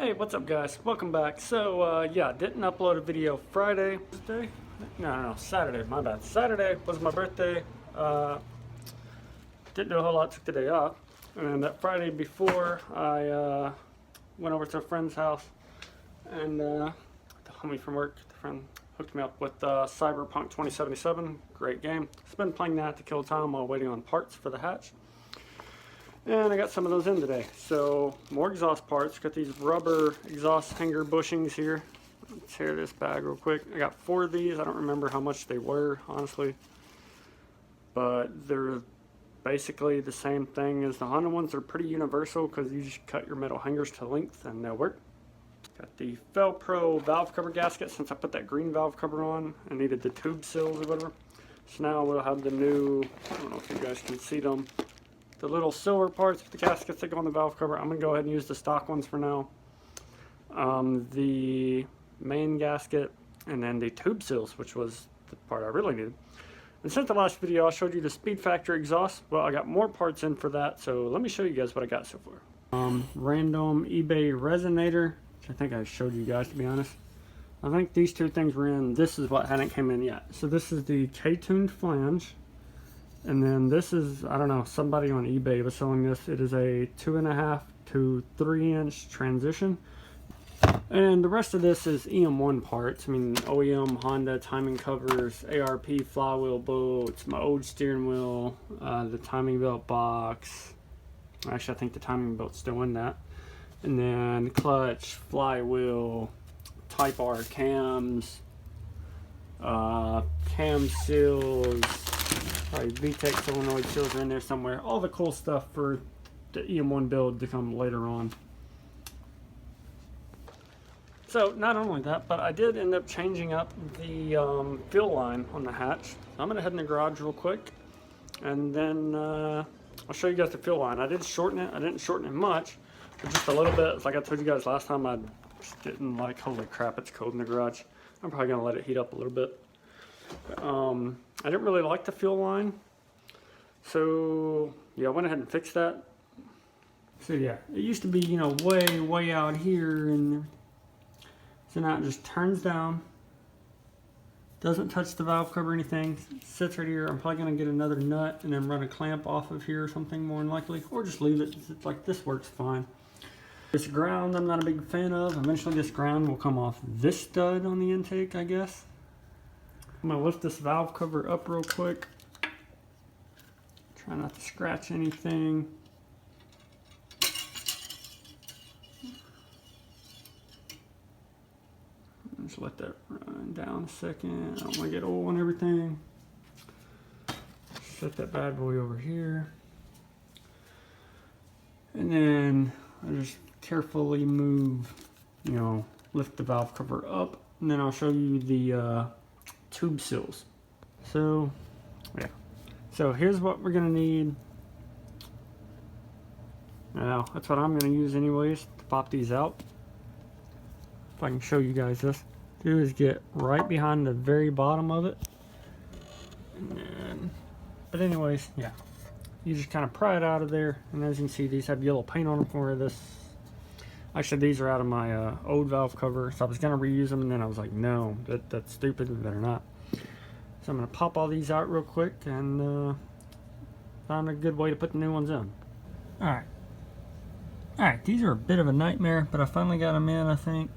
Hey, what's up guys? Welcome back. So, yeah, didn't upload a video Friday. No, Saturday, my bad. Saturday was my birthday. Didn't do a whole lot, took the day off. And that Friday before, I went over to a friend's house. And the homie from work, the friend, hooked me up with Cyberpunk 2077. Great game. Just been playing that to kill time while waiting on parts for the hatch. And I got some of those in today. So, more exhaust parts. Got these rubber exhaust hanger bushings here. Let's tear this bag real quick. I got 4 of these. I don't remember how much they were, honestly. But they're basically the same thing as the Honda ones. They're pretty universal because you just cut your metal hangers to length and they'll work. Got the Felpro valve cover gasket. Since I put that green valve cover on, I needed the tube seals or whatever. So now we'll have the new, I don't know if you guys can see them, the little silver parts with the gaskets that go on the valve cover. I'm going to go ahead and use the stock ones for now. The main gasket, and then the tube seals, which was the part I really needed. And since the last video I showed you the Speed Factor exhaust, well, I got more parts in for that, so let me show you guys what I got so far. Random eBay resonator, which I think I showed you guys, to be honest. I think these two things were in. This is what hadn't came in yet. So this is the K-tuned flange. And then this is, I don't know, somebody on eBay was selling this. It is a 2.5 to 3 inch transition. And the rest of this is EM1 parts. I mean, OEM, Honda, timing covers, ARP, flywheel bolts, my old steering wheel, the timing belt box. Actually, I think the timing belt's still in that. And then clutch, flywheel, Type R cams, cam seals, probably VTEC solenoid seals are in there somewhere. All the cool stuff for the EM1 build to come later on. So not only that, but I did end up changing up the fuel line on the hatch. So I'm going to head in the garage real quick, and then I'll show you guys the fuel line. I did shorten it. I didn't shorten it much, but just a little bit. It's like I told you guys last time, I just didn't like, holy crap, it's cold in the garage. I'm probably going to let it heat up a little bit. I didn't really like the fuel line, so yeah, I went ahead and fixed that. So yeah, it used to be, you know, way out here, and so now it just turns down, doesn't touch the valve cover or anything, sits right here. I'm probably going to get another nut and then run a clamp off of here or something, more than likely, or just leave it. It's like, this works fine. This ground I'm not a big fan of. Eventually this ground will come off this stud on the intake, I guess. I'm going to lift this valve cover up real quick. Try not to scratch anything. Just let that run down a second. I don't want to get oil and everything. Set that bad boy over here. And then I just carefully move, you know, lift the valve cover up. And then I'll show you the tube seals. So yeah, so here's what we're gonna need. Now that's what I'm gonna use anyways to pop these out. If I can show you guys this, do is get right behind the very bottom of it, and then, but anyways, yeah, you just kind of pry it out of there. And as you can see, these have yellow paint on them for this. Actually, these are out of my old valve cover, so I was going to reuse them, and then I was like, no, that's stupid, we better not. So I'm going to pop all these out real quick and find a good way to put the new ones in. Alright, these are a bit of a nightmare, but I finally got them in, I think.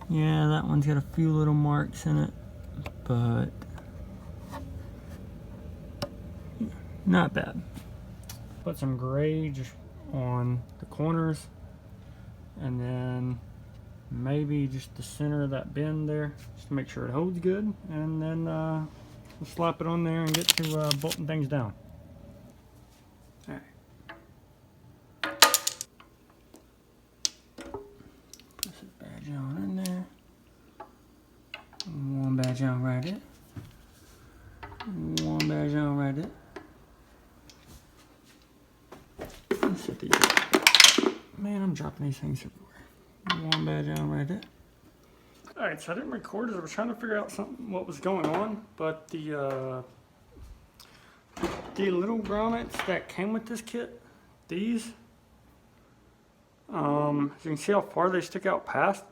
Yeah, that one's got a few little marks in it, but not bad. Put some gray just on the corners, and then maybe just the center of that bend there, just to make sure it holds good, and then we'll slap it on there and get to bolting things down. Alright. Put some badge on in there. One badge on right there. One badge on right there. Set these up. Man, I'm dropping these things everywhere. One badge on right there. Alright, so I didn't record it. I was trying to figure out what was going on, but the little grommets that came with this kit, these As you can see how far they stick out past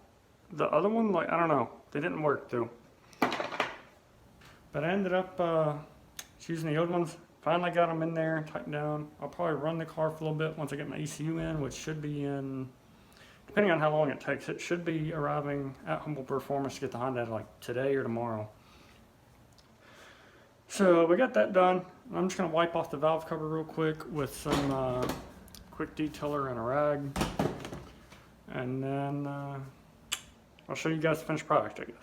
the other one, like, I don't know, they didn't work though. But I ended up using the old ones. Finally got them in there, tightened down. I'll probably run the car for a little bit once I get my ECU in, which should be in, depending on how long it takes, it should be arriving at Humble Performance to get the Honda like today or tomorrow. So we got that done. I'm just going to wipe off the valve cover real quick with some quick detailer and a rag. And then I'll show you guys the finished product, I guess.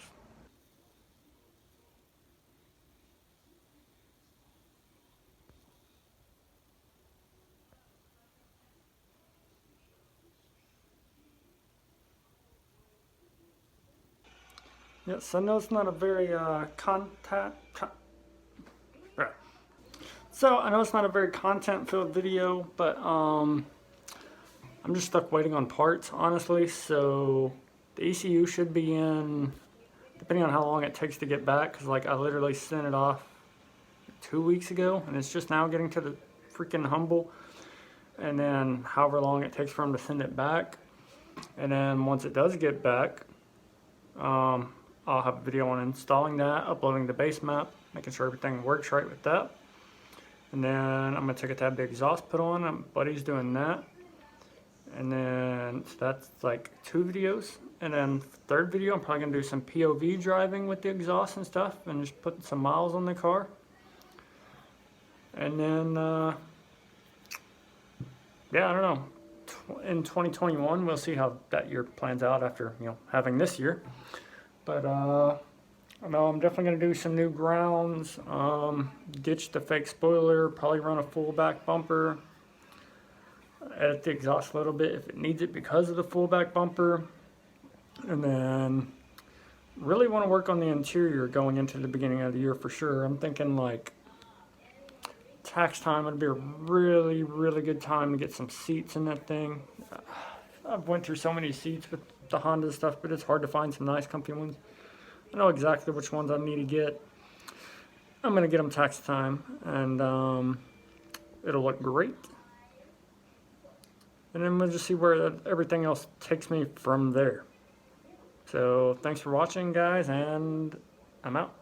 Yes, I know it's not a very So I know it's not a very content-filled video, but I'm just stuck waiting on parts, honestly. So the ECU should be in, depending on how long it takes to get back, because like I literally sent it off 2 weeks ago, and it's just now getting to the freaking Humble. And then however long it takes for them to send it back, and then once it does get back, I'll have a video on installing that, uploading the base map, making sure everything works right with that. And then I'm going to take it to have the exhaust put on. My buddy's doing that. And then so that's like 2 videos. And then third video, I'm probably going to do some POV driving with the exhaust and stuff and just put some miles on the car. And then, yeah, I don't know. In 2021, we'll see how that year plans out after, having this year. But I know I'm definitely going to do some new grounds, ditch the fake spoiler, probably run a full back bumper, edit the exhaust a little bit if it needs it because of the full back bumper, and then really want to work on the interior going into the beginning of the year for sure. I'm thinking like tax time would be a really, really good time to get some seats in that thing. I've went through so many seats with the Honda stuff, but it's hard to find some nice comfy ones. I know exactly which ones I need to get. I'm going to get them tax time, and it'll look great. And then we'll just see where everything else takes me from there. So thanks for watching, guys, and I'm out.